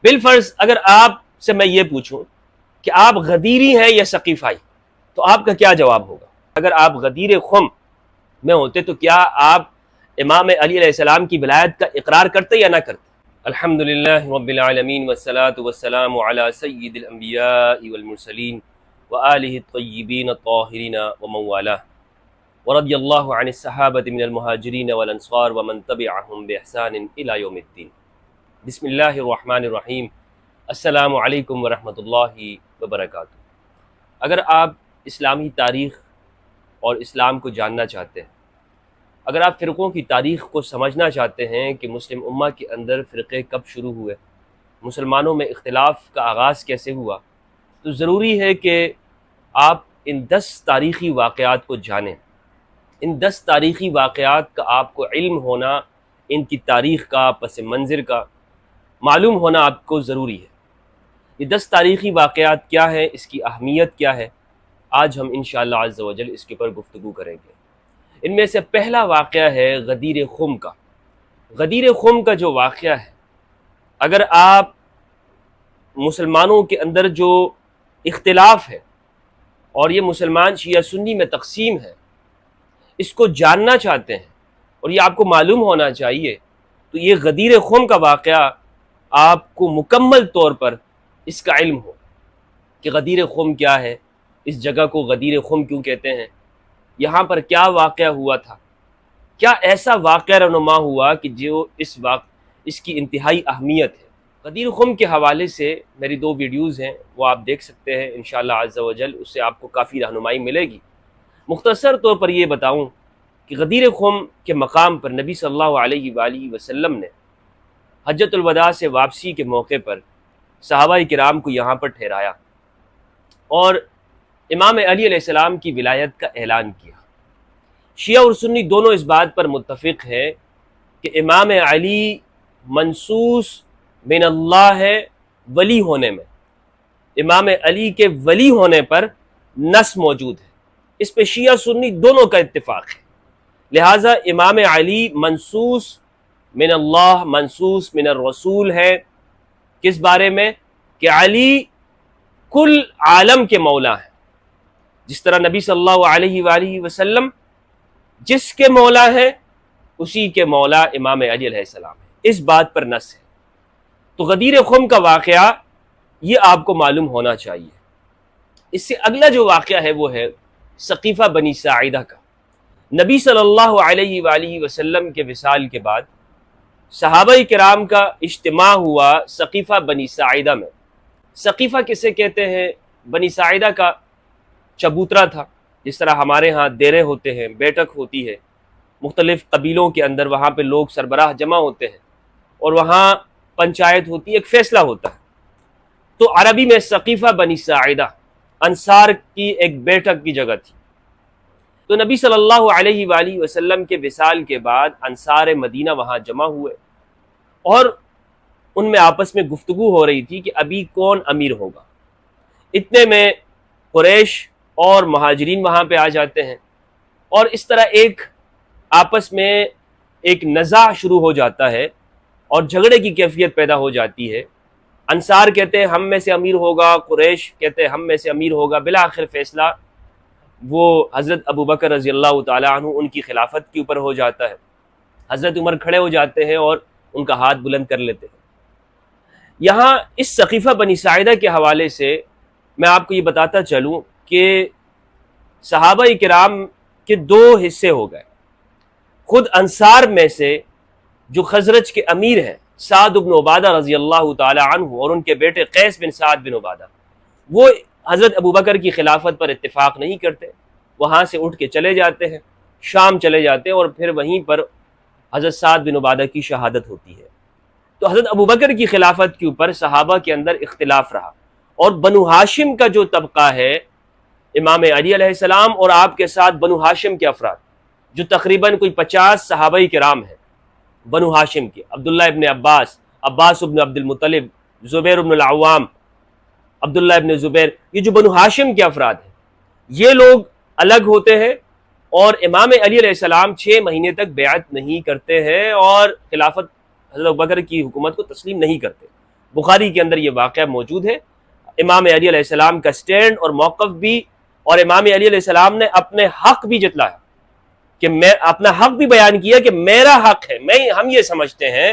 بالفرض اگر آپ سے میں یہ پوچھوں کہ آپ غدیری ہیں یا ثقیفائی، تو آپ کا کیا جواب ہوگا؟ اگر آپ غدیر خم میں ہوتے تو کیا آپ امام علی علیہ السلام کی ولایت کا اقرار کرتے یا نہ کرتے؟ الحمدللہ رب العالمین والصلاة والسلام علی سید الانبیاء والمرسلین وآلہ الطیبین الطاہرین ومن والہ ورضی اللہ عن الصحابۃ من المہاجرین والانصار ومن تبعہم بإحسان الی یوم الدین۔ بسم اللہ الرحمن الرحیم۔ السلام علیکم ورحمۃ اللہ وبرکاتہ۔ اگر آپ اسلامی تاریخ اور اسلام کو جاننا چاہتے ہیں، اگر آپ فرقوں کی تاریخ کو سمجھنا چاہتے ہیں کہ مسلم امہ کے اندر فرقے کب شروع ہوئے، مسلمانوں میں اختلاف کا آغاز کیسے ہوا، تو ضروری ہے کہ آپ ان 10 تاریخی واقعات کو جانیں۔ ان 10 تاریخی واقعات کا آپ کو علم ہونا، ان کی تاریخ کا، پس منظر کا معلوم ہونا آپ کو ضروری ہے۔ یہ 10 تاریخی واقعات کیا ہے، اس کی اہمیت کیا ہے، آج ہم انشاءاللہ عز و جل اس کے اوپر گفتگو کریں گے۔ ان میں سے پہلا واقعہ ہے غدیر خم کا۔ غدیر خم کا جو واقعہ ہے، اگر آپ مسلمانوں کے اندر جو اختلاف ہے اور یہ مسلمان شیعہ سنی میں تقسیم ہے، اس کو جاننا چاہتے ہیں اور یہ آپ کو معلوم ہونا چاہیے، تو یہ غدیر خم کا واقعہ آپ کو مکمل طور پر اس کا علم ہو کہ غدیر خم کیا ہے، اس جگہ کو غدیر خم کیوں کہتے ہیں، یہاں پر کیا واقعہ ہوا تھا، کیا ایسا واقعہ رونما ہوا کہ جو اس کی انتہائی اہمیت ہے۔ غدیر خم کے حوالے سے میری 2 ویڈیوز ہیں، وہ آپ دیکھ سکتے ہیں انشاءاللہ عز و جل، اس سے آپ کو کافی رہنمائی ملے گی۔ مختصر طور پر یہ بتاؤں کہ غدیر خم کے مقام پر نبی صلی اللہ علیہ وآلہ وسلم نے حجۃ الوداع سے واپسی کے موقع پر صحابہ کرام کو یہاں پر ٹھہرایا اور امام علی علیہ السلام کی ولایت کا اعلان کیا۔ شیعہ اور سنی دونوں اس بات پر متفق ہیں کہ امام علی منصوص من اللہ ہے ولی ہونے میں، امام علی کے ولی ہونے پر نص موجود ہے، اس پہ شیعہ سنی دونوں کا اتفاق ہے۔ لہٰذا امام علی منصوص من اللہ، منصوص من الرسول ہے، کس بارے میں؟ کہ علی کل عالم کے مولا ہیں، جس طرح نبی صلی اللہ علیہ وآلہ وسلم جس کے مولا ہے اسی کے مولا امام علی علیہ السلام ہے، اس بات پر نص ہے۔ تو غدیر خم کا واقعہ یہ آپ کو معلوم ہونا چاہیے۔ اس سے اگلا جو واقعہ ہے وہ ہے ثقیفہ بنی ساعدہ کا۔ نبی صلی اللہ علیہ وآلہ وسلم کے وصال کے بعد صحابہ کرام کا اجتماع ہوا ثقیفہ بنی ساعدہ میں۔ ثقیفہ کسے کہتے ہیں؟ بنی ساعدہ کا چبوترا تھا، جس طرح ہمارے ہاں دیرے ہوتے ہیں، بیٹھک ہوتی ہے مختلف قبیلوں کے اندر، وہاں پہ لوگ سربراہ جمع ہوتے ہیں اور وہاں پنچایت ہوتی ہے، ایک فیصلہ ہوتا ہے۔ تو عربی میں ثقیفہ بنی ساعدہ انصار کی ایک بیٹھک کی جگہ تھی۔ تو نبی صلی اللہ علیہ وآلہ وسلم کے وصال کے بعد انصار مدینہ وہاں جمع ہوئے اور ان میں آپس میں گفتگو ہو رہی تھی کہ ابھی کون امیر ہوگا۔ اتنے میں قریش اور مہاجرین وہاں پہ آ جاتے ہیں اور اس طرح ایک آپس میں ایک نزاع شروع ہو جاتا ہے اور جھگڑے کی کیفیت پیدا ہو جاتی ہے۔ انصار کہتے ہیں ہم میں سے امیر ہوگا، قریش کہتے ہیں ہم میں سے امیر ہوگا۔ بالآخر فیصلہ وہ حضرت ابوبکر رضی اللہ تعالیٰ عنہ ان کی خلافت کے اوپر ہو جاتا ہے۔ حضرت عمر کھڑے ہو جاتے ہیں اور ان کا ہاتھ بلند کر لیتے ہیں۔ یہاں اس ثقیفہ بنی ساعدہ کے حوالے سے میں آپ کو یہ بتاتا چلوں کہ صحابہ کرام کے 2 حصے ہو گئے۔ خود انصار میں سے جو خزرج کے امیر ہیں سعد بن عبادہ رضی اللہ تعالی عنہ اور ان کے بیٹے قیس بن سعد بن عبادہ، وہ حضرت ابوبکر کی خلافت پر اتفاق نہیں کرتے، وہاں سے اٹھ کے چلے جاتے ہیں، شام چلے جاتے ہیں اور پھر وہیں پر حضرت سعد بن عبادہ کی شہادت ہوتی ہے۔ تو حضرت ابوبکر کی خلافت کے اوپر صحابہ کے اندر اختلاف رہا، اور بنو ہاشم کا جو طبقہ ہے، امام علی علیہ السلام اور آپ کے ساتھ بنو ہاشم کے افراد، جو تقریباً کوئی 50 صحابہ کرام ہیں بنو ہاشم کے، عبداللہ ابن عباس، عباس ابن عبد المطلب، زبیر ابن العوام، عبداللہ ابن زبیر، یہ جو بنو ہاشم کے افراد ہیں، یہ لوگ الگ ہوتے ہیں اور امام علی علیہ السلام 6 مہینے تک بیعت نہیں کرتے ہیں اور خلافت حضرت ابوبکر کی حکومت کو تسلیم نہیں کرتے۔ بخاری کے اندر یہ واقعہ موجود ہے، امام علی علیہ السلام کا سٹینڈ اور موقف بھی، اور امام علی علیہ السلام نے اپنے حق بھی جتلایا کہ میں اپنا حق بھی بیان کیا کہ میرا حق ہے۔ ہم یہ سمجھتے ہیں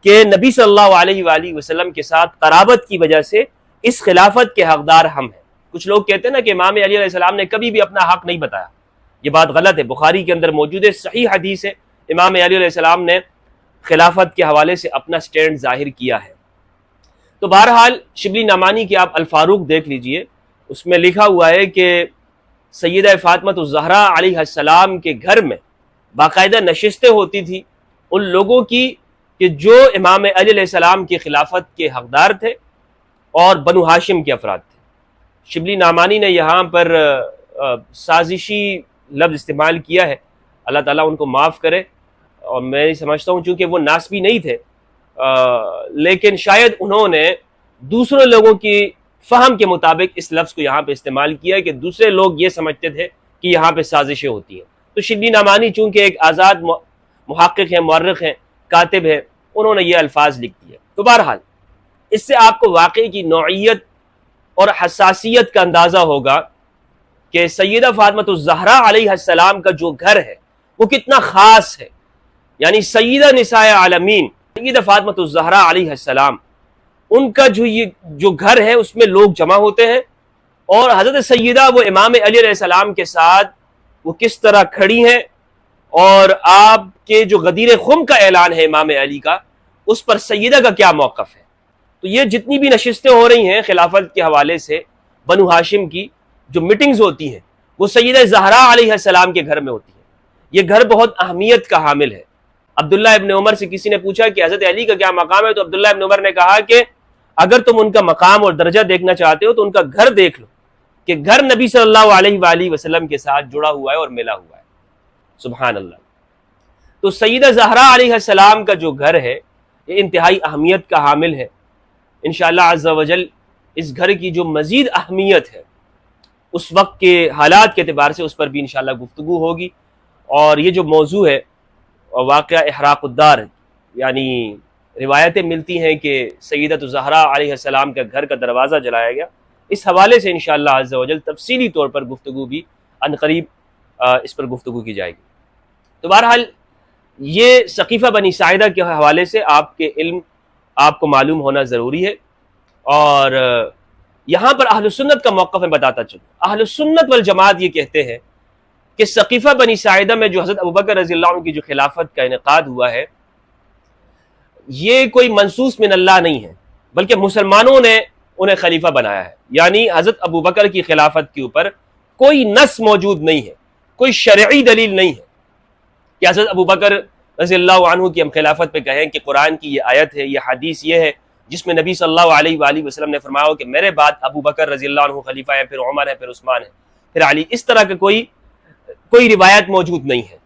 کہ نبی صلی اللہ علیہ وآلہ وسلم کے ساتھ قرابت کی وجہ سے اس خلافت کے حقدار ہم ہیں۔ کچھ لوگ کہتے ہیں نا کہ امام علی علیہ السلام نے کبھی بھی اپنا حق نہیں بتایا، یہ بات غلط ہے، بخاری کے اندر موجود ہے، صحیح حدیث ہے، امام علی علیہ السلام نے خلافت کے حوالے سے اپنا سٹینڈ ظاہر کیا ہے۔ تو بہرحال شبلی نعمانی کے آپ الفاروق دیکھ لیجئے، اس میں لکھا ہوا ہے کہ سیدہ فاطمہ الزہرا علیہ السلام کے گھر میں باقاعدہ نشستیں ہوتی تھی ان لوگوں کی کہ جو امام علی علیہ السلام کی خلافت کے حقدار تھے اور بنو ہاشم کے افراد تھے۔ شبلی نعمانی نے یہاں پر سازشی لفظ استعمال کیا ہے، اللہ تعالیٰ ان کو معاف کرے، اور میں سمجھتا ہوں چونکہ وہ ناسبی نہیں تھے، لیکن شاید انہوں نے دوسرے لوگوں کی فہم کے مطابق اس لفظ کو یہاں پہ استعمال کیا کہ دوسرے لوگ یہ سمجھتے تھے کہ یہاں پہ سازشیں ہوتی ہیں۔ تو شبلی نعمانی چونکہ ایک آزاد محقق ہیں، مورخ ہیں، کاتب ہیں، انہوں نے یہ الفاظ لکھ دیے۔ تو بہرحال اس سے آپ کو واقعے کی نوعیت اور حساسیت کا اندازہ ہوگا کہ سیدہ فاطمہ الزہرا علیہ السلام کا جو گھر ہے وہ کتنا خاص ہے، یعنی سیدہ نساء عالمین سیدہ فاطمہ الزہرا علیہ السلام، ان کا جو گھر ہے اس میں لوگ جمع ہوتے ہیں، اور حضرت سیدہ وہ امام علی علیہ السلام کے ساتھ وہ کس طرح کھڑی ہیں، اور آپ کے جو غدیر خم کا اعلان ہے امام علی کا، اس پر سیدہ کا کیا موقف ہے۔ تو یہ جتنی بھی نشستیں ہو رہی ہیں خلافت کے حوالے سے بنو ہاشم کی جو میٹنگز ہوتی ہیں وہ سیدہ زہرا علیہ السلام کے گھر میں ہوتی ہیں۔ یہ گھر بہت اہمیت کا حامل ہے۔ عبداللہ ابن عمر سے کسی نے پوچھا کہ حضرت علی کا کیا مقام ہے، تو عبداللہ ابن عمر نے کہا کہ اگر تم ان کا مقام اور درجہ دیکھنا چاہتے ہو تو ان کا گھر دیکھ لو، کہ گھر نبی صلی اللہ علیہ وآلہ وسلم کے ساتھ جڑا ہوا ہے اور ملا ہوا ہے۔ سبحان اللہ۔ تو سیدہ زہرا علیہ السلام کا جو گھر ہے یہ انتہائی اہمیت کا حامل ہے۔ انشاءاللہ عز و جل اس گھر کی جو مزید اہمیت ہے اس وقت کے حالات کے اعتبار سے اس پر بھی انشاءاللہ گفتگو ہوگی، اور یہ جو موضوع ہے واقعہ احراق الدار، یعنی روایتیں ملتی ہیں کہ سیدہ زہرا علیہ السلام کا گھر کا دروازہ جلایا گیا، اس حوالے سے انشاءاللہ عز و جل تفصیلی طور پر گفتگو بھی عنقریب اس پر گفتگو کی جائے گی۔ تو بہرحال یہ سقیفہ بنی ساعدہ کے حوالے سے آپ کے علم آپ کو معلوم ہونا ضروری ہے، اور یہاں پر اہل سنت کا موقف میں بتاتا چلوں۔ اہل سنت والجماعت یہ کہتے ہیں کہ سقیفہ بنی ساعدہ میں جو حضرت ابوبکر رضی اللہ عنہ کی جو خلافت کا انعقاد ہوا ہے یہ کوئی منصوص من اللہ نہیں ہے، بلکہ مسلمانوں نے انہیں خلیفہ بنایا ہے، یعنی حضرت ابوبکر کی خلافت کے اوپر کوئی نص موجود نہیں ہے، کوئی شرعی دلیل نہیں ہے کہ حضرت ابوبکر رضی اللہ عنہ کی ہم خلافت پہ کہیں کہ قرآن کی یہ آیت ہے، یہ حدیث یہ ہے جس میں نبی صلی اللہ علیہ وآلہ وسلم نے فرمایا کہ میرے بعد ابوبکر رضی اللہ عنہ خلیفہ ہے، پھر عمر ہے، پھر عثمان ہے، پھر علی۔ اس طرح کا کوئی روایت موجود نہیں ہے۔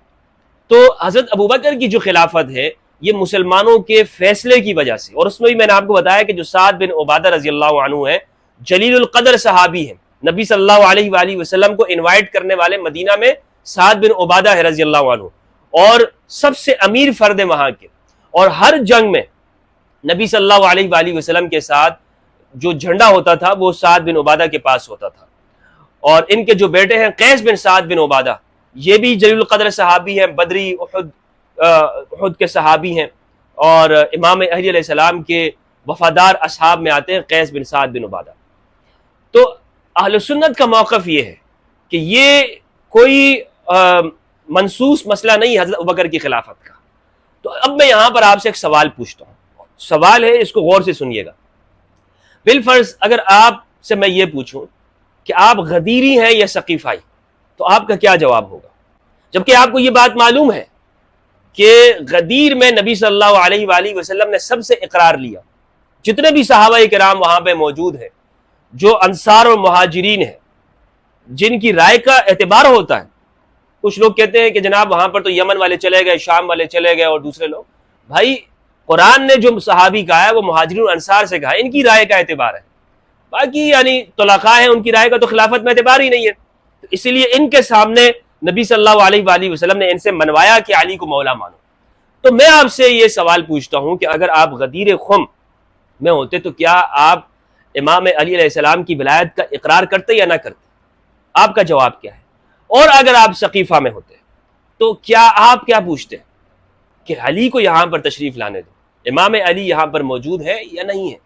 تو حضرت ابوبکر کی جو خلافت ہے یہ مسلمانوں کے فیصلے کی وجہ سے، اور اس میں بھی میں نے آپ کو بتایا کہ جو سعد بن عبادہ رضی اللہ عنہ ہے جلیل القدر صحابی ہیں، نبی صلی اللہ علیہ وآلہ وسلم کو انوائٹ کرنے والے مدینہ میں سعد بن عبادہ ہے رضی اللہ عنہ، اور سب سے امیر فرد وہاں کے، اور ہر جنگ میں نبی صلی اللہ علیہ وآلہ وسلم کے ساتھ جو جھنڈا ہوتا تھا وہ سعد بن عبادہ کے پاس ہوتا تھا۔ اور ان کے جو بیٹے ہیں قیس بن سعد بن عبادہ، یہ بھی جلیل القدر صحابی ہیں، بدری احد کے صحابی ہیں، اور امام علی علیہ السلام کے وفادار اصحاب میں آتے ہیں قیس بن سعد بن عبادہ۔ تو اہل سنت کا موقف یہ ہے کہ یہ کوئی منصوص مسئلہ نہیں ہے حضرت ابوبکر کی خلافت کا۔ تو اب میں یہاں پر آپ سے ایک سوال پوچھتا ہوں، سوال ہے، اس کو غور سے سنیے گا۔ بالفرض اگر آپ سے میں یہ پوچھوں کہ آپ غدیری ہیں یا ثقیفائی، تو آپ کا کیا جواب ہوگا؟ جبکہ آپ کو یہ بات معلوم ہے کہ غدیر میں نبی صلی اللہ علیہ وآلہ وسلم نے سب سے اقرار لیا، جتنے بھی صحابہ کرام وہاں پہ موجود ہیں، جو انصار اور مہاجرین ہیں، جن کی رائے کا اعتبار ہوتا ہے۔ کچھ لوگ کہتے ہیں کہ جناب وہاں پر تو یمن والے چلے گئے، شام والے چلے گئے، اور دوسرے لوگ، بھائی قرآن نے جو صحابی کہا ہے وہ مہاجرین اور انصار سے کہا ہے، ان کی رائے کا اعتبار ہے، باقی یعنی طلقاء ہیں ان کی رائے کا تو خلافت میں اعتبار ہی نہیں ہے۔ تو اسی لیے ان کے سامنے نبی صلی اللہ علیہ وآلہ وسلم نے ان سے منوایا کہ علی کو مولا مانو۔ تو میں آپ سے یہ سوال پوچھتا ہوں کہ اگر آپ غدیر خم میں ہوتے تو کیا آپ امام علی علیہ السلام کی ولایت کا اقرار کرتے یا نہ کرتے؟ آپ کا جواب کیا ہے؟ اور اگر آپ سقیفہ میں ہوتے تو کیا آپ کیا پوچھتے کہ علی کو یہاں پر تشریف لانے دو، امام علی یہاں پر موجود ہے یا نہیں ہے؟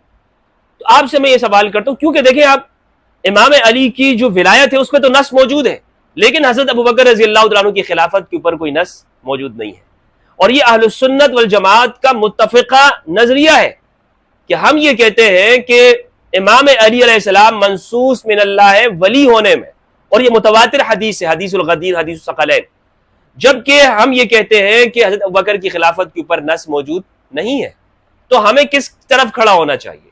تو آپ سے میں یہ سوال کرتا ہوں، کیونکہ دیکھیں آپ امام علی کی جو ولایت ہے اس میں تو نص موجود ہے، لیکن حضرت ابوبکر رضی اللہ تعالیٰ عنہ کی خلافت کے اوپر کوئی نص موجود نہیں ہے. اور یہ اہل السنت والجماعت کا متفقہ نظریہ ہے کہ ہم یہ کہتے ہیں کہ امام علی علیہ السلام منصوص من اللہ ہے ولی ہونے میں، اور یہ متواتر حدیث ہے، حدیث الغدیر، حدیث الثقلین. جبکہ ہم یہ کہتے ہیں کہ حضرت ابوبکر کی خلافت کے اوپر نص موجود نہیں ہے. تو ہمیں کس طرف کھڑا ہونا چاہیے؟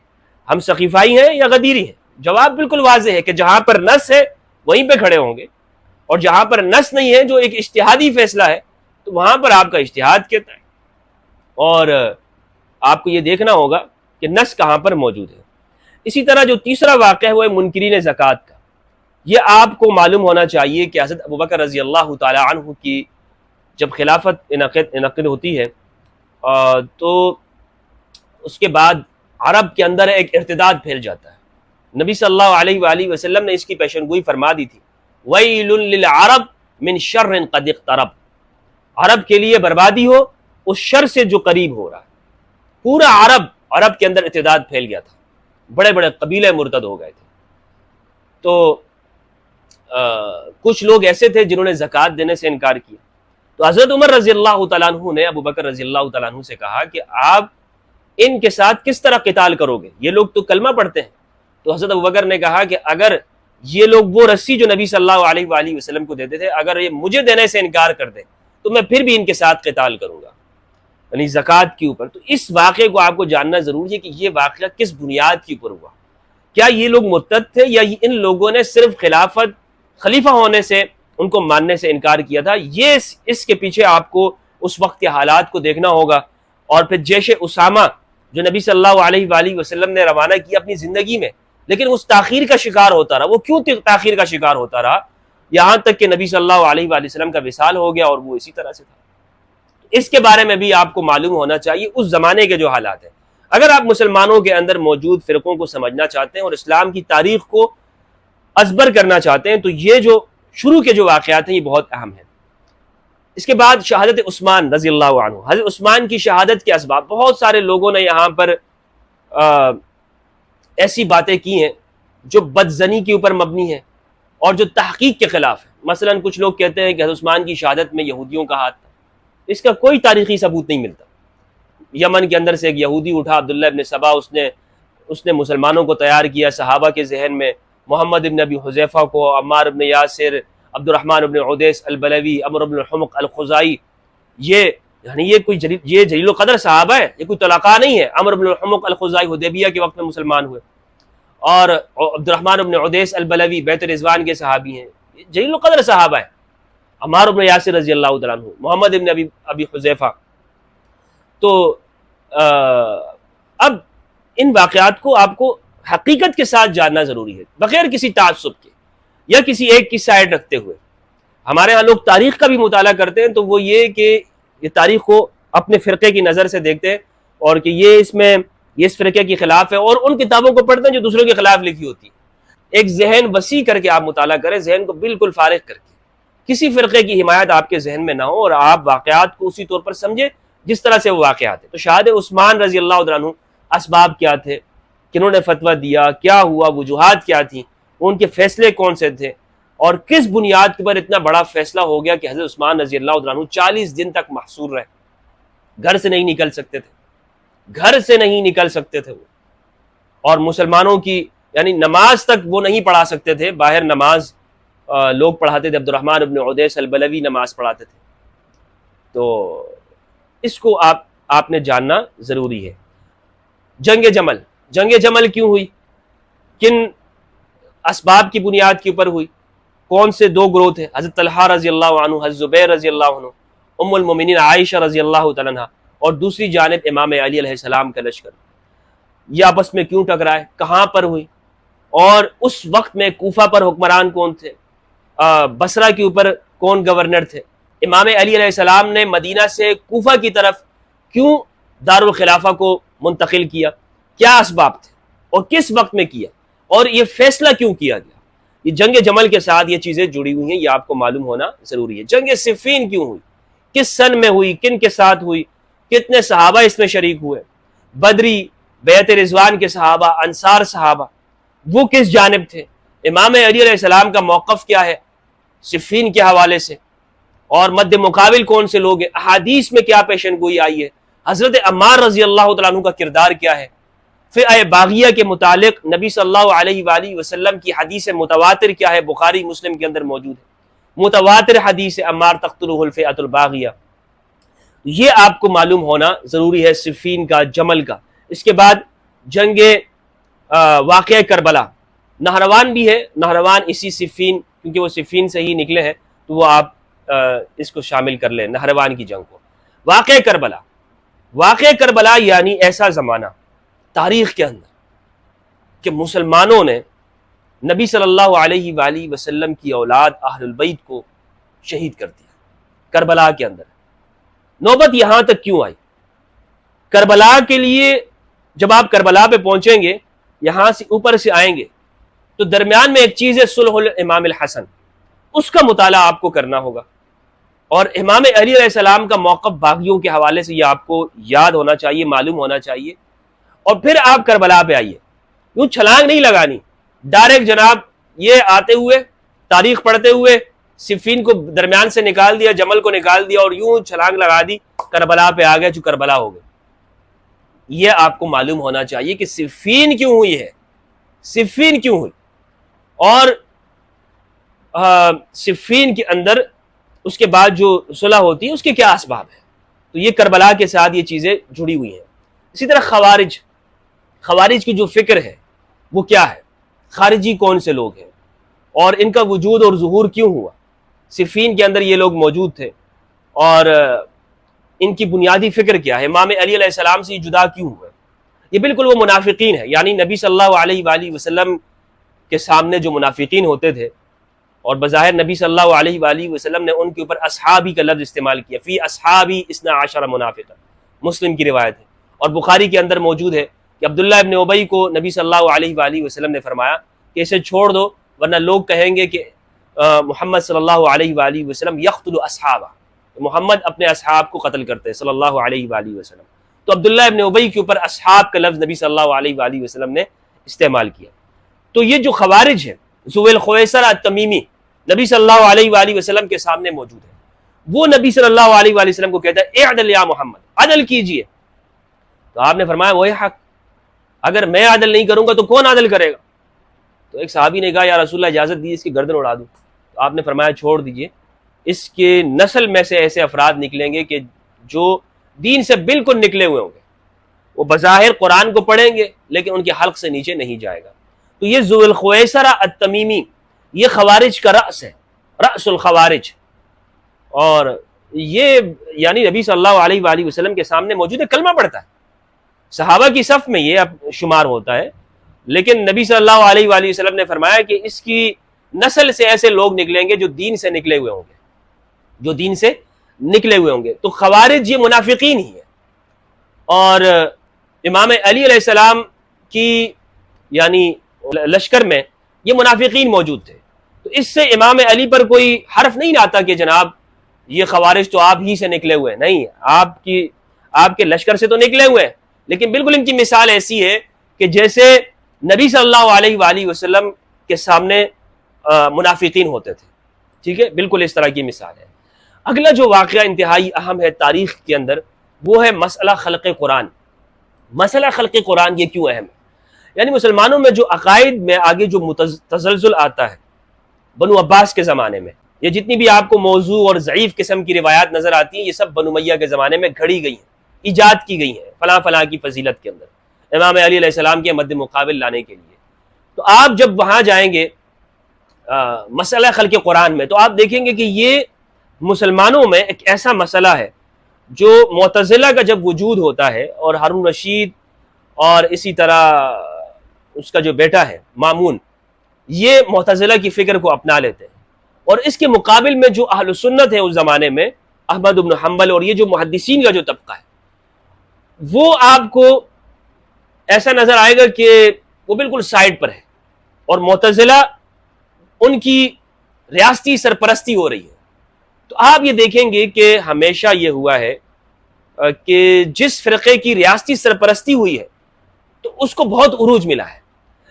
ہم سقیفائی ہیں یا غدیری ہیں؟ جواب بالکل واضح ہے کہ جہاں پر نص ہے وہیں پہ کھڑے ہوں گے، اور جہاں پر نص نہیں ہے جو ایک اجتہادی فیصلہ ہے تو وہاں پر آپ کا اجتہاد کہتا ہے. اور آپ کو یہ دیکھنا ہوگا کہ نص کہاں پر موجود ہے. اسی طرح جو تیسرا واقعہ ہے وہ ہے منکرین زکوٰۃ کا. یہ آپ کو معلوم ہونا چاہیے کہ حضرت ابوبکر رضی اللہ تعالی عنہ کی جب خلافت انعقد ہوتی ہے تو اس کے بعد عرب کے اندر ایک ارتداد پھیل جاتا ہے. نبی صلی اللہ علیہ وآلہ وسلم نے اس کی پیشن گوئی فرما دی تھی، وَيْلٌ لِلْعَرَبْ مِنْ شَرٍ قَدْ اقْتَرَبَ، عرب کے لیے بربادی ہو اس شر سے جو قریب ہو رہا ہے. پورا عرب کے اندر ارتداد پھیل گیا تھا، بڑے بڑے قبیلے مرتد ہو گئے تھے. تو کچھ لوگ ایسے تھے جنہوں نے زکوٰۃ دینے سے انکار کیا. تو حضرت عمر رضی اللہ تعالیٰ عنہ نے ابو بکر رضی اللہ تعالیٰ عنہ سے کہا کہ آپ ان کے ساتھ کس طرح قتال کرو گے؟ یہ لوگ تو کلمہ پڑھتے ہیں. تو حضرت ابو بکر نے کہا کہ اگر یہ لوگ وہ رسی جو نبی صلی اللہ علیہ وآلہ وسلم کو دیتے تھے اگر یہ مجھے دینے سے انکار کر دیں تو میں پھر بھی ان کے ساتھ قتال کروں گا، یعنی زکوٰۃ کے اوپر. تو اس واقعے کو آپ کو جاننا ضروری ہے کہ یہ واقعہ کس بنیاد کے اوپر ہوا. کیا یہ لوگ مرتد تھے یا ان لوگوں نے صرف خلیفہ ہونے سے ان کو ماننے سے انکار کیا تھا؟ یہ اس کے پیچھے آپ کو اس وقت کے حالات کو دیکھنا ہوگا. اور پھر جیش اسامہ جو نبی صلی اللہ علیہ وآلہ وسلم نے روانہ کیا اپنی زندگی میں، لیکن اس تاخیر کا شکار ہوتا رہا. وہ کیوں تاخیر کا شکار ہوتا رہا؟ یہاں تک کہ نبی صلی اللہ علیہ وآلہ وسلم کا وصال ہو گیا اور وہ اسی طرح سے تھا. اس کے بارے میں بھی آپ کو معلوم ہونا چاہیے اس زمانے کے جو حالات ہیں. اگر آپ مسلمانوں کے اندر موجود فرقوں کو سمجھنا چاہتے ہیں اور اسلام کی تاریخ کو ازبر کرنا چاہتے ہیں تو یہ جو شروع کے جو واقعات ہیں یہ بہت اہم ہیں. اس کے بعد شہادت عثمان رضی اللہ عنہ. حضرت عثمان کی شہادت کے اسباب بہت سارے لوگوں نے یہاں پر ایسی باتیں کی ہیں جو بدزنی کے اوپر مبنی ہیں اور جو تحقیق کے خلاف ہے. مثلا کچھ لوگ کہتے ہیں کہ حضرت عثمان کی شہادت میں یہودیوں کا ہاتھ تھا. اس کا کوئی تاریخی ثبوت نہیں ملتا. یمن کے اندر سے ایک یہودی اٹھا عبداللہ ابن سبا، اس نے مسلمانوں کو تیار کیا صحابہ کے ذہن میں، محمد ابن ابی حذیفہ کو، عمار ابن یاسر، عبد الرحمن ابن عدیس البلوی، عمر ابن حمق الخزائی. یہ کوئی جلیل القدر صحابہ ہے، یہ کوئی طلقاء نہیں ہے. عمر ابن حمق الخزائی حدیبیہ کے وقت میں مسلمان ہوئے، اور عبد الرحمن ابن عدیس البلوی بیت رضوان کے صحابی ہیں، جلیل القدر صحابہ ہیں. عمار ابن یاسر رضی اللہ تعالیٰ عنہ، محمد ابن ابی حذیفہ. تو اب ان واقعات کو آپ کو حقیقت کے ساتھ جاننا ضروری ہے، بغیر کسی تعصب کے یا کسی ایک کی سائڈ رکھتے ہوئے. ہمارے ہاں لوگ تاریخ کا بھی مطالعہ کرتے ہیں تو وہ یہ کہ یہ تاریخ کو اپنے فرقے کی نظر سے دیکھتے ہیں اور کہ یہ اس فرقے کے خلاف ہے، اور ان کتابوں کو پڑھتے ہیں جو دوسروں کے خلاف لکھی ہوتی ہے. ایک ذہن وسیع کر کے آپ مطالعہ کریں، ذہن کو بالکل فارغ کر کے، کسی فرقے کی حمایت آپ کے ذہن میں نہ ہو اور آپ واقعات کو اسی طور پر سمجھیں جس طرح سے وہ واقعات ہیں. تو شہادت عثمان رضی اللہ عنہ اسباب کیا تھے، کنہوں نے فتویٰ دیا، کیا ہوا، وجوہات کیا تھیں، ان کے فیصلے کون سے تھے، اور کس بنیاد پر اتنا بڑا فیصلہ ہو گیا کہ حضرت عثمان رضی اللہ عنہ 40 دن تک محصور رہے، گھر سے نہیں نکل سکتے تھے وہ. اور مسلمانوں کی یعنی نماز تک وہ نہیں پڑھا سکتے تھے. باہر نماز لوگ پڑھاتے تھے، عبد الرحمن ابن عدیس البلوی نماز پڑھاتے تھے. تو اس کو آپ نے جاننا ضروری ہے. جنگ جمل کیوں ہوئی، کن اسباب کی بنیاد کے اوپر ہوئی، کون سے دو گروہ تھے، حضرت طلحہ رضی اللہ عنہ، حضرت زبیر رضی اللہ عنہ، ام المومنین عائشہ رضی اللہ تعالیٰ عنہ، اور دوسری جانب امام علی علیہ السلام کا لشکر. یہ آپس میں کیوں ٹکرائے، کہاں پر ہوئی، اور اس وقت میں کوفہ پر حکمران کون تھے، بصرہ کے اوپر کون گورنر تھے، امام علی علیہ السلام نے مدینہ سے کوفہ کی طرف کیوں دارالخلافہ کو منتقل کیا، کیا اسباب تھے اور کس وقت میں کیا اور یہ فیصلہ کیوں کیا گیا. یہ جنگ جمل کے ساتھ یہ چیزیں جڑی ہوئی ہیں, یہ آپ کو معلوم ہونا ضروری ہے. جنگ صفین کیوں ہوئی, کس سن میں ہوئی, کن کے ساتھ ہوئی, کتنے صحابہ اس میں شریک ہوئے, بدری بیعت رضوان کے صحابہ, انصار صحابہ وہ کس جانب تھے, امام علی علیہ السلام کا موقف کیا ہے صفین کے حوالے سے, اور مد مقابل کون سے لوگ ہیں, احادیث میں کیا پیشن گوئی آئی ہے, حضرت عمار رضی اللہ تعالیٰ عنہ کا کردار کیا ہے, فئہ باغیہ کے متعلق نبی صلی اللہ علیہ وآلہ وسلم کی حدیث متواتر کیا ہے, بخاری مسلم کے اندر موجود ہے متواتر حدیث عمار تقتلہ الفئۃ الباغیہ. یہ آپ کو معلوم ہونا ضروری ہے صفین کا, جمل کا. اس کے بعد جنگ واقعہ کربلا, نہروان بھی ہے, نہروان اسی صفین, کیونکہ وہ صفین سے ہی نکلے ہیں تو وہ آپ اس کو شامل کر لیں, نہروان کی جنگ کو. واقعہ کربلا, واقعہ کربلا یعنی ایسا زمانہ تاریخ کے اندر کہ مسلمانوں نے نبی صلی اللہ علیہ وآلہ وسلم کی اولاد اہل البیت کو شہید کر دیا کربلا کے اندر. نوبت یہاں تک کیوں آئی؟ کربلا کے لیے جب آپ کربلا پہ پہنچیں گے, یہاں سے اوپر سے آئیں گے تو درمیان میں ایک چیز ہے صلح الامام الحسن, اس کا مطالعہ آپ کو کرنا ہوگا. اور امام علی علیہ السلام کا موقف باغیوں کے حوالے سے یہ آپ کو یاد ہونا چاہیے, معلوم ہونا چاہیے. اور پھر آپ کربلا پہ آئیے, یوں چھلانگ نہیں لگانی ڈائریکٹ جناب, یہ آتے ہوئے تاریخ پڑھتے ہوئے صفین کو درمیان سے نکال دیا, جمل کو نکال دیا اور یوں چھلانگ لگا دی, کربلا پہ آ گئے, جو کربلا ہو گئے. یہ آپ کو معلوم ہونا چاہیے کہ صفین کیوں ہوئی ہے, صفین کیوں ہوئی, اور صفین کے اندر اس کے بعد جو صلح ہوتی ہے اس کے کیا اسباب ہیں. تو یہ کربلا کے ساتھ یہ چیزیں جڑی ہوئی ہیں. اسی طرح خوارج, خوارج کی جو فکر ہے وہ کیا ہے, خارجی کون سے لوگ ہیں اور ان کا وجود اور ظہور کیوں ہوا. صفین کے اندر یہ لوگ موجود تھے اور ان کی بنیادی فکر کیا ہے, امام علی علیہ السلام سے یہ جدا کیوں ہوئے. یہ بالکل وہ منافقین ہے, یعنی نبی صلی اللہ علیہ وآلہ وسلم کے سامنے جو منافقین ہوتے تھے, اور بظاہر نبی صلی اللہ علیہ وآلہ وسلم نے ان کے اوپر اصحابی کا لفظ استعمال کیا, فی اصحابی اثنا عشر منافقا, مسلم کی روایت ہے. اور بخاری کے اندر موجود ہے کہ عبداللہ ابن ابی کو نبی صلی اللہ علیہ وآلہ وسلم نے فرمایا کہ اسے چھوڑ دو ورنہ لوگ کہیں گے کہ محمد صلی اللہ علیہ وآلہ وسلم یقتل اصحابہ, محمد اپنے اصحاب کو قتل کرتے ہیں صلی اللہ علیہ وآلہ وسلم. تو عبداللہ ابن ابی کے اوپر اصحاب کا لفظ نبی صلی اللہ علیہ وآلہ وسلم نے استعمال کیا. تو یہ جو خوارج ہے, ذو الخویصرہ التمیمی, نبی صلی اللہ علیہ وآلہ وسلم کے سامنے موجود ہے. وہ نبی صلی اللہ علیہ وآلہ وسلم کو کہتا ہے اعدل یا محمد, عدل کیجئے. تو آپ نے فرمایا وہی حق, اگر میں عدل نہیں کروں گا تو کون عدل کرے گا. تو ایک صحابی نے کہا یا رسول اللہ اجازت دی اس کی گردن اڑا دوں. تو آپ نے فرمایا چھوڑ دیجئے, اس کے نسل میں سے ایسے افراد نکلیں گے کہ جو دین سے بالکل نکلے ہوئے ہوں گے, وہ بظاہر قرآن کو پڑھیں گے لیکن ان کے حلق سے نیچے نہیں جائے گا. تو یہ ذو الخویصرہ التمیمی یہ خوارج کا رأس ہے, رأس الخوارج. اور یہ یعنی نبی صلی اللہ علیہ وآلہ وسلم کے سامنے موجود ہے, کلمہ پڑھتا ہے, صحابہ کی صف میں یہ اب شمار ہوتا ہے, لیکن نبی صلی اللہ علیہ وآلہ وسلم نے فرمایا کہ اس کی نسل سے ایسے لوگ نکلیں گے جو دین سے نکلے ہوئے ہوں گے, جو دین سے نکلے ہوئے ہوں گے. تو خوارج یہ منافقین ہی ہے. اور امام علی علیہ السلام کی یعنی لشکر میں یہ منافقین موجود تھے. تو اس سے امام علی پر کوئی حرف نہیں آتا کہ جناب یہ خوارج تو آپ ہی سے نکلے ہوئے, نہیں, آپ کے لشکر سے تو نکلے ہوئے ہیں, لیکن بالکل ان کی مثال ایسی ہے کہ جیسے نبی صلی اللہ علیہ وآلہ وسلم کے سامنے منافقین ہوتے تھے. ٹھیک ہے, بالکل اس طرح کی مثال ہے. اگلا جو واقعہ انتہائی اہم ہے تاریخ کے اندر وہ ہے مسئلہ خلق قرآن. مسئلہ خلق قرآن یہ کیوں اہم ہے؟ یعنی مسلمانوں میں جو عقائد میں آگے جو تزلزل آتا ہے بنو عباس کے زمانے میں, یہ جتنی بھی آپ کو موضوع اور ضعیف قسم کی روایات نظر آتی ہیں یہ سب بنو امیہ کے زمانے میں گھڑی گئی ہیں, ایجاد کی گئی ہیں فلاں فلاں کی فضیلت کے اندر امام علی علیہ السلام کے مد مقابل لانے کے لیے. تو آپ جب وہاں جائیں گے مسئلہ خلق قرآن میں تو آپ دیکھیں گے کہ یہ مسلمانوں میں ایک ایسا مسئلہ ہے جو معتزلہ کا جب وجود ہوتا ہے, اور ہارون رشید اور اسی طرح اس کا جو بیٹا ہے مامون یہ معتزلہ کی فکر کو اپنا لیتے ہیں, اور اس کے مقابل میں جو اہل سنت ہے اس زمانے میں احمد بن حنبل اور یہ جو محدثین کا جو طبقہ ہے وہ آپ کو ایسا نظر آئے گا کہ وہ بالکل سائڈ پر ہے، اور معتزلہ ان کی ریاستی سرپرستی ہو رہی ہے۔ تو آپ یہ دیکھیں گے کہ ہمیشہ یہ ہوا ہے کہ جس فرقے کی ریاستی سرپرستی ہوئی ہے تو اس کو بہت عروج ملا ہے۔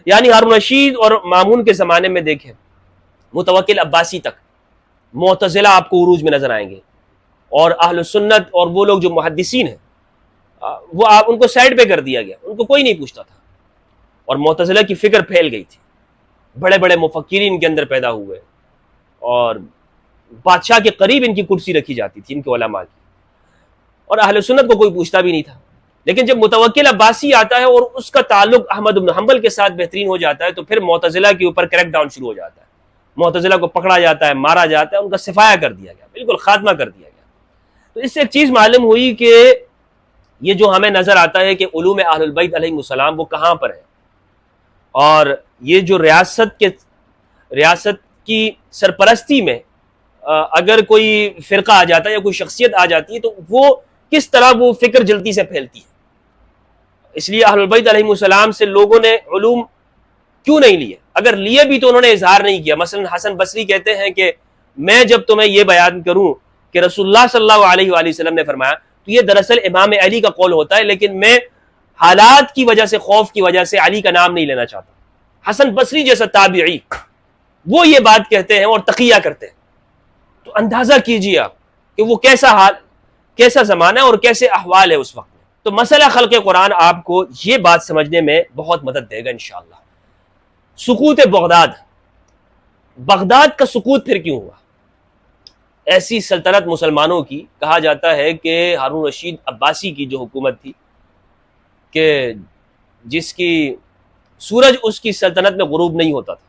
یعنی ہارون رشید اور مامون کے زمانے میں دیکھیں، متوکل عباسی تک معتزلہ آپ کو عروج میں نظر آئیں گے، اور اہل سنت اور وہ لوگ جو محدثین ہیں وہ ان کو سائڈ پہ کر دیا گیا، ان کو کوئی نہیں پوچھتا تھا، اور معتزلہ کی فکر پھیل گئی تھی، بڑے بڑے مفکرین ان کے اندر پیدا ہوئے، اور بادشاہ کے قریب ان کی کرسی رکھی جاتی تھی، ان کے علماء کی، اور اہل سنت کو کوئی پوچھتا بھی نہیں تھا۔ لیکن جب متوکل عباسی آتا ہے اور اس کا تعلق احمد بن حنبل کے ساتھ بہترین ہو جاتا ہے، تو پھر معتزلہ کے اوپر کریک ڈاؤن شروع ہو جاتا ہے، معتزلہ کو پکڑا جاتا ہے، مارا جاتا ہے، ان کا صفایا کر دیا گیا، بالکل خاتمہ کر دیا گیا۔ تو اس سے ایک چیز معلوم ہوئی کہ یہ جو ہمیں نظر آتا ہے کہ علوم اہل البیت علیہم السلام وہ کہاں پر ہے، اور یہ جو ریاست کی سرپرستی میں اگر کوئی فرقہ آ جاتا ہے یا کوئی شخصیت آ جاتی ہے تو وہ کس طرح وہ فکر جلدی سے پھیلتی ہے۔ اس لیے اہل البیت علیہم السلام سے لوگوں نے علوم کیوں نہیں لیے؟ اگر لیے بھی تو انہوں نے اظہار نہیں کیا۔ مثلا حسن بصری کہتے ہیں کہ میں جب تمہیں یہ بیان کروں کہ رسول اللہ صلی اللہ علیہ وآلہ وسلم نے فرمایا تو یہ دراصل امام علی کا قول ہوتا ہے، لیکن میں حالات کی وجہ سے، خوف کی وجہ سے علی کا نام نہیں لینا چاہتا۔ حسن بصری جیسا تابعی وہ یہ بات کہتے ہیں اور تقیہ کرتے ہیں، تو اندازہ کیجیے آپ کہ وہ کیسا حال، کیسا زمانہ اور کیسے احوال ہے اس وقت میں۔ تو مسئلہ خلق قرآن آپ کو یہ بات سمجھنے میں بہت مدد دے گا انشاءاللہ۔ سقوط بغداد کا سقوط پھر کیوں ہوا؟ ایسی سلطنت مسلمانوں کی، کہا جاتا ہے کہ ہارون رشید عباسی کی جو حکومت تھی کہ جس کی سورج اس کی سلطنت میں غروب نہیں ہوتا تھا،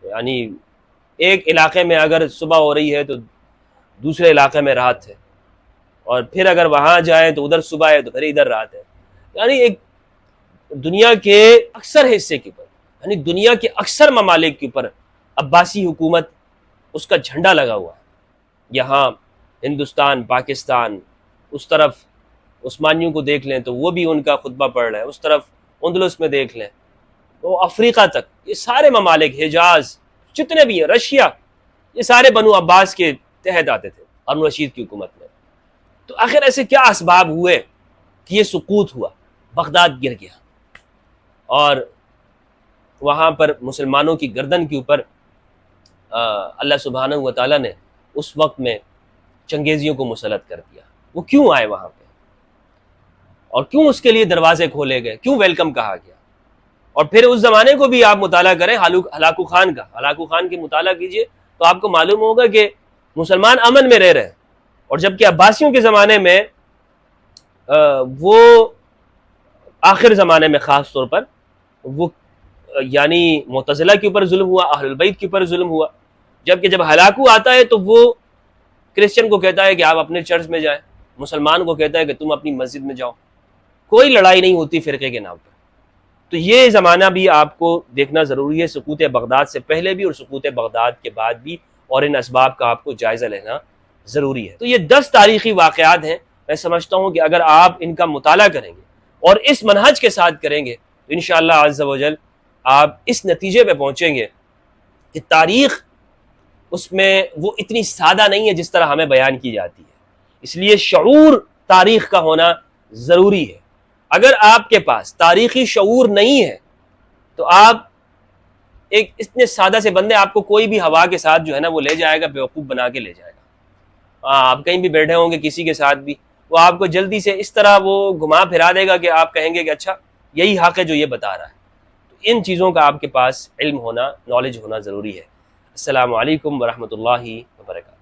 یعنی ایک علاقے میں اگر صبح ہو رہی ہے تو دوسرے علاقے میں رات ہے، اور پھر اگر وہاں جائیں تو ادھر صبح ہے تو پھر ادھر رات ہے، یعنی ایک دنیا کے اکثر حصے کے اوپر، یعنی دنیا کے اکثر ممالک کے اوپر عباسی حکومت اس کا جھنڈا لگا ہوا ہے۔ یہاں ہندوستان، پاکستان، اس طرف عثمانیوں کو دیکھ لیں تو وہ بھی ان کا خطبہ پڑھ رہے ہیں، اس طرف اندلس میں دیکھ لیں، وہ افریقہ تک، یہ سارے ممالک، حجاز جتنے بھی ہیں، رشیا، یہ سارے بنو عباس کے تحت آتے تھے ہارون رشید کی حکومت میں۔ تو آخر ایسے کیا اسباب ہوئے کہ یہ سقوط ہوا، بغداد گر گیا، اور وہاں پر مسلمانوں کی گردن کے اوپر اللہ سبحانہ و تعالیٰ نے اس وقت میں چنگیزیوں کو مسلط کر دیا؟ وہ کیوں آئے وہاں پہ، اور کیوں اس کے لیے دروازے کھولے گئے، کیوں ویلکم کہا گیا؟ اور پھر اس زمانے کو بھی آپ مطالعہ کریں، ہلاکو خان کا، ہلاکو خان کے مطالعہ کیجئے تو آپ کو معلوم ہوگا کہ مسلمان امن میں رہ رہے ہیں، اور جبکہ عباسیوں کے زمانے میں وہ آخر زمانے میں خاص طور پر وہ یعنی معتزلہ کے اوپر ظلم ہوا، اہل البیت کے اوپر ظلم ہوا، جبکہ جب ہلاکو آتا ہے تو وہ کرسچن کو کہتا ہے کہ آپ اپنے چرچ میں جائیں، مسلمان کو کہتا ہے کہ تم اپنی مسجد میں جاؤ، کوئی لڑائی نہیں ہوتی فرقے کے نام پر۔ تو یہ زمانہ بھی آپ کو دیکھنا ضروری ہے، سقوط بغداد سے پہلے بھی اور سقوط بغداد کے بعد بھی، اور ان اسباب کا آپ کو جائزہ لینا ضروری ہے۔ تو یہ 10 تاریخی واقعات ہیں، میں سمجھتا ہوں کہ اگر آپ ان کا مطالعہ کریں گے اور اس منہج کے ساتھ کریں گے تو انشاءاللہ عز و جل آپ اس نتیجے پہ پہنچیں گے کہ تاریخ اس میں وہ اتنی سادہ نہیں ہے جس طرح ہمیں بیان کی جاتی ہے۔ اس لیے شعور تاریخ کا ہونا ضروری ہے۔ اگر آپ کے پاس تاریخی شعور نہیں ہے تو آپ ایک اتنے سادہ سے بندے، آپ کو کوئی بھی ہوا کے ساتھ جو ہے نا وہ لے جائے گا، بیوقوف بنا کے لے جائے گا۔ آپ کہیں بھی بیٹھے ہوں گے کسی کے ساتھ بھی، وہ آپ کو جلدی سے اس طرح وہ گھما پھرا دے گا کہ آپ کہیں گے کہ اچھا یہی حق ہے جو یہ بتا رہا ہے۔ تو ان چیزوں کا آپ کے پاس علم ہونا، نالج ہونا ضروری ہے۔ السلام علیکم ورحمۃ اللہ وبرکاتہ۔